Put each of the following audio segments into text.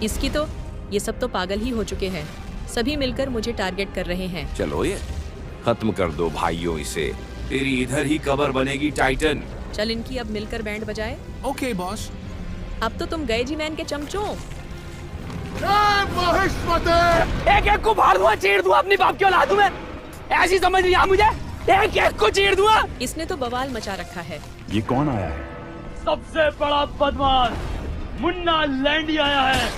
इसकी तो ये सब तो पागल ही हो चुके हैं। सभी मिलकर मुझे टारगेट कर रहे हैं। चलो ये खत्म कर दो भाइयों इसे। तेरी इधर ही कबर बनेगी टाइटन। चल इनकी अब मिलकर बैंड बजाए। Okay boss. अब तो तुम गए जी मैन के चमचों। एक एक को फाड़ दूंगा, चीर दूंगा, अपनी बाप की औलाद हूं मैं। ऐसी समझ नहीं आ मुझे, एक एक को चीर दूंगा। इसने तो बवाल मचा रखा है। ये कौन आया है? सबसे बड़ा बदमाश मुन्ना लैंडी आया है।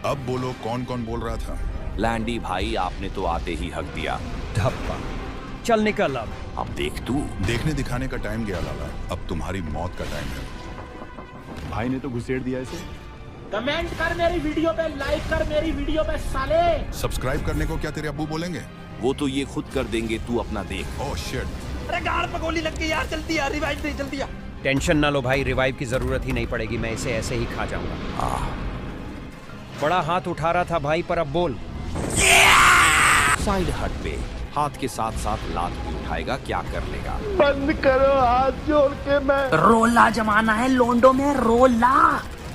अब बोलो कौन कौन बोल रहा था? लैंडी भाई, आपने तो आते ही हक दिया। धप्पा, चल निकल अब देख तू। देखने दिखाने का टाइम गया लाला, अब तुम्हारी मौत का टाइम है। भाई ने तो घुसेड़ दिया इसे। कमेंट कर मेरी वीडियो पे, लाइक कर मेरी वीडियो पे साले। सब्सक्राइब करने को क्या तेरे अब्बू बोलेंगे? वो तो ये खुद कर देंगे, तू अपना देख। Oh shit. अरे गाड़ पे गोली लग गई यार, जल्दी यार, रिवाइव दे जल्दी यार। टेंशन ना लो भाई, रिवाइव की जरूरत ही नहीं पड़ेगी, मैं इसे ऐसे ही खा जाऊंगा। बड़ा हाथ उठा रहा था भाई, पर अब बोल। साइड हट पे हाथ के साथ साथ लात भी उठाएगा, क्या कर लेगा? बंद करो हाथ जोड़ के। मैं रोला जमाना है लोंडो में, रोला।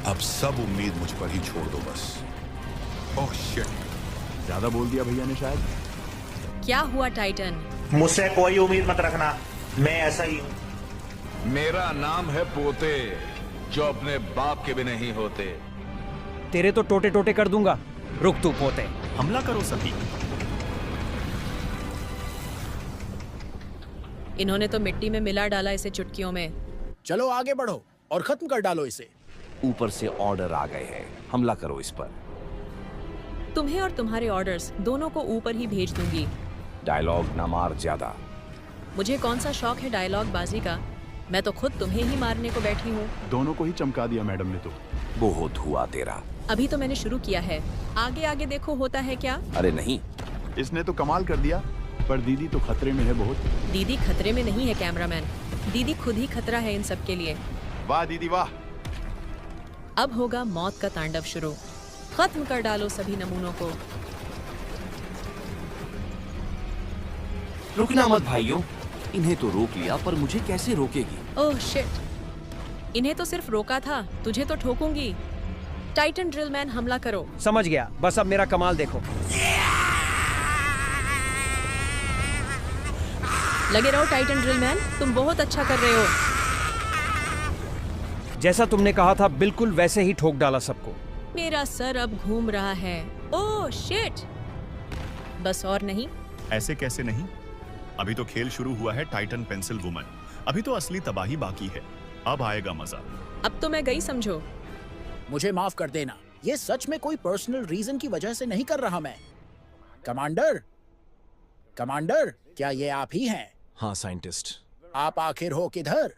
अब सब उम्मीद मुझ पर ही छोड़ दो बस। Oh shit. ज्यादा बोल दिया भैया ने शायद। क्या हुआ टाइटन? मुझसे कोई उम्मीद मत रखना, मैं ऐसा ही हूँ। मेरा नाम है पोते, जो अपने बाप के भी नहीं होते। तेरे तो टोटे टोटे कर दूंगा। रुक तू पोते। हमला करो सभी। इन्होंने तो मिट्टी में मिला डाला इसे चुटकियों में। चलो आगे बढ़ो और खत्म कर डालो इसे। ऊपर से ऑर्डर आ गए हैं, हमला करो इस पर। तुम्हें और तुम्हारे ऑर्डर्स दोनों को ऊपर ही भेज दूंगी। डायलॉग ना मार ज्यादा। मुझे कौन सा शौक है डायलॉग बाजी का? मैं तो खुद तुम्हें ही मारने को बैठी हूँ। दोनों को ही चमका दिया मैडम ने तो। बहुत हुआ तेरा। अभी तो मैंने शुरू किया है, आगे आगे देखो होता है क्या। अरे नहीं, इसने तो कमाल कर दिया, पर दीदी तो खतरे में है बहुत। दीदी खतरे में नहीं है कैमरामैन, दीदी खुद ही खतरा है इन सब के लिए। वाह दीदी वाह। अब होगा मौत का तांडव शुरू। खत्म कर डालो सभी नमूनों को। रुकना मत भाइयों, इन्हें तो रोक लिया, पर मुझे कैसे रोकेगी? ओह शिट, इन्हें तो सिर्फ रोका था, तुझे तो ठोकूंगी। टाइटन ड्रिल मैन हमला करो। समझ गया, बस अब मेरा कमाल देखो। लगे रहो टाइटन ड्रिल मैन, तुम बहुत अच्छा कर रहे हो। जैसा तुमने कहा था बिल्कुल वैसे ही ठोक डाला सबको। मेरा सर अब घूम रहा है। ओह शिट, बस और नहीं। ऐसे कैसे नहीं? अभी तो खेल शुरू हुआ है टाइटन पेंसिल वुमन। अभी तो असली तबाही बाकी है, अब आएगा मजा। अब तो मैं गई समझो। मुझे माफ कर देना, ये सच में कोई पर्सनल रीजन की वजह से नहीं कर रहा मैं। कमांडर, कमांडर, क्या ये आप ही हैं? हाँ साइंटिस्ट। आप आखिर हो किधर?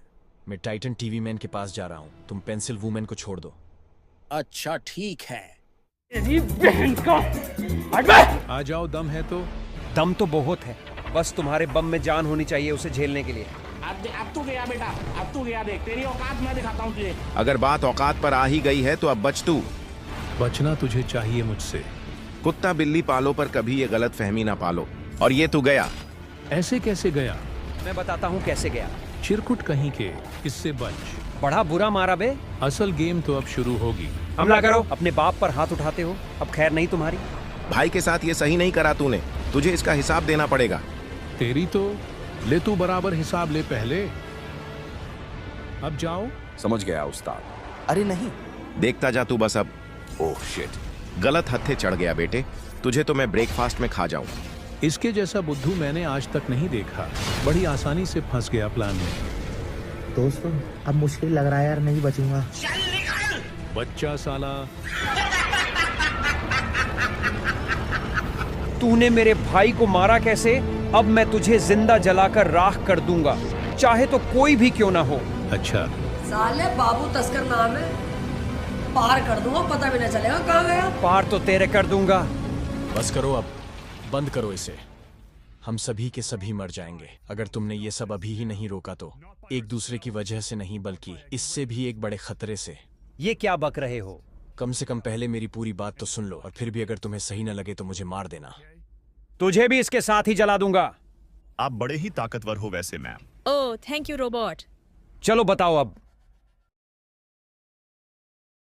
मैं टाइटन टीवी मैन के पास जा रहा हूँ, तुम पेंसिल वुमेन को छोड़ दो। अच्छा ठीक है। आ जाओ, दम है तो। दम तो बहुत है, बस तुम्हारे बम में जान होनी चाहिए उसे झेलने के लिए। अब तू गया बेटा, अब तू गया, देख तेरी औकात मैं दिखाता हूँ तुझे। अगर बात औकात पर आ ही गई है तो अब बच तू। बचना तुझे चाहिए मुझसे। कुत्ता बिल्ली पालो पर कभी ये गलत फहमी ना पालो। और ये तू गया। ऐसे कैसे गया? मैं बताता हूँ कैसे गया। चिरकुट कहीं के, इससे बच। बड़ा बुरा मारा बे। असल गेम तो अब शुरू होगी। हमला करो। अपने बाप पर हाथ उठाते हो, अब खैर नहीं तुम्हारी। भाई के साथ ये सही नहीं करा तूने, तुझे इसका हिसाब देना पड़ेगा। तेरी तो ले, तू बराबर हिसाब ले पहले। अब जाओ। समझ गया उस्ताद। अरे नहीं, देखता जा तू बस अब। ओह शिट, गलत हत्थे चढ़ गया बेटे, तुझे तो मैं ब्रेकफास्ट में खा जाऊं। इसके जैसा बुद्धू मैंने आज तक नहीं देखा। बड़ी आसानी से फंस गया प्लान में। दोस्तों अब मुश्किल लग रहा है यार, नहीं बचूंगा। बच्चा साला। तूने मेरे भाई को मारा कैसे? अब मैं तुझे जिंदा जलाकर राख कर दूंगा, चाहे तो कोई भी क्यों ना हो। अच्छा साले बाबू तस्कर नाम है, पार कर दूंगा, पता भी नहीं चलेगा कहाँ गया। पार तो तेरे कर दूंगा। बस करो अब, बंद करो इसे। हम सभी के सभी मर जाएंगे अगर तुमने ये सब अभी ही नहीं रोका तो। एक दूसरे की वजह से नहीं, बल्कि इससे भी एक बड़े खतरे से। ये क्या बक रहे हो? कम से कम पहले मेरी पूरी बात तो सुन लो, और फिर भी अगर तुम्हें सही न लगे तो मुझे मार देना। तुझे भी इसके साथ ही जला दूंगा। आप बड़े ही ताकतवर हो वैसे ma'am. Oh thank you robot. चलो बताओ अब।